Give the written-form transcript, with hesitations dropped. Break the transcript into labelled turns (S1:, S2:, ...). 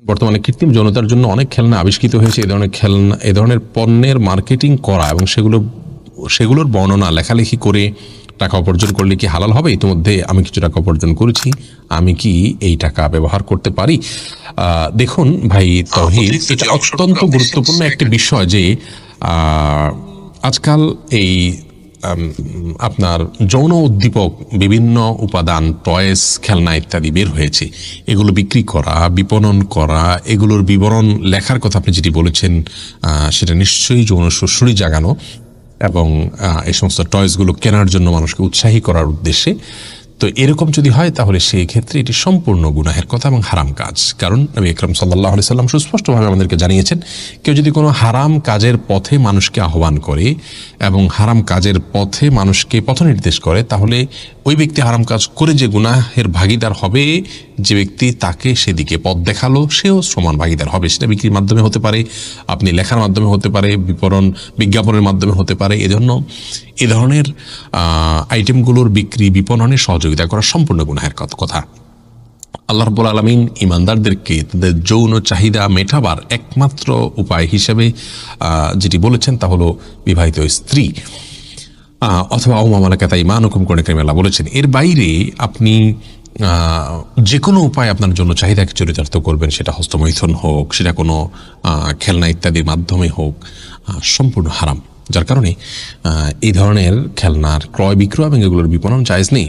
S1: বর্তমানে কৃত্রিম যৌনতার জন্য অনেক খেলনা আবিষ্কৃত হয়েছে। এ ধরনের পণ্যের মার্কেটিং করা এবং সেগুলোর বর্ণনা লেখালেখি করে টাকা উপার্জন করলে কি হালাল হবে? ইতিমধ্যে আমি কিছু টাকা উপার্জন করেছি, আমি কি এই টাকা ব্যবহার করতে পারি? দেখুন ভাই তৌহিদ, এটা অত্যন্ত গুরুত্বপূর্ণ একটি বিষয় যে আজকাল এই আপনার যৌন উদ্দীপক বিভিন্ন উপাদান, টয়েস, খেলনা ইত্যাদি বের হয়েছে। এগুলো বিক্রি করা, বিপণন করা, এগুলোর বিবরণ লেখার কথা আপনি যেটি বলেছেন সেটা নিশ্চয়ই যৌন সুড়সুড়ি জাগানো এবং এই সমস্ত টয়েসগুলো কেনার জন্য মানুষকে উৎসাহী করার উদ্দেশ্যে। তো এরকম যদি হয় তাহলে সেই ক্ষেত্রে এটি সম্পূর্ণ গুনাহের কথা এবং হারাম কাজ। কারণ নবী আকরাম সাল্লাল্লাহু আলাইহি সাল্লাম সুস্পষ্টভাবে আমাদেরকে জানিয়েছেন, কেউ যদি কোনো হারাম কাজের পথে মানুষকে আহ্বান করে এবং হারাম কাজের পথে মানুষকে পথ নির্দেশ করে, তাহলে ওই ব্যক্তি হারাম কাজ করে যে গুনাহের ভাগীদার হবে, যে ব্যক্তি তাকে সেদিকে পথ দেখালো সেও সমান ভাগীদার হবে। সেটা বিক্রির মাধ্যমে হতে পারে, আপনি লেখার মাধ্যমে হতে পারে, বিজ্ঞাপনের মাধ্যমে হতে পারে। এজন্য এ ধরনের আইটেমগুলোর বিক্রি বিপণনে সহযোগিতা করা সম্পূর্ণ গুনাহের কথা। আল্লাহ রাব্বুল আলামিন ঈমানদারদেরকে তাদের যৌন চাহিদা মেটাবার একমাত্র উপায় হিসেবে যেটি বলেছেন তা হলো বিবাহিত স্ত্রী অথবা আও মালাকাত আইমানুকুম কোরআনে কারিমে আল্লাহ বলেছেন। এর বাইরে আপনি যে কোনো উপায় আপনার জন্য চাহিদাকে চরিতার্থ করবেন, সেটা হস্তমৈথুন হোক, সেটা কোনো খেলনা ইত্যাদির মাধ্যমে হোক, সম্পূর্ণ হারাম। যার কারণে এই ধরনের খেলনার ক্রয় বিক্রয় এবং এগুলোর বিপণন জায়েজ নেই।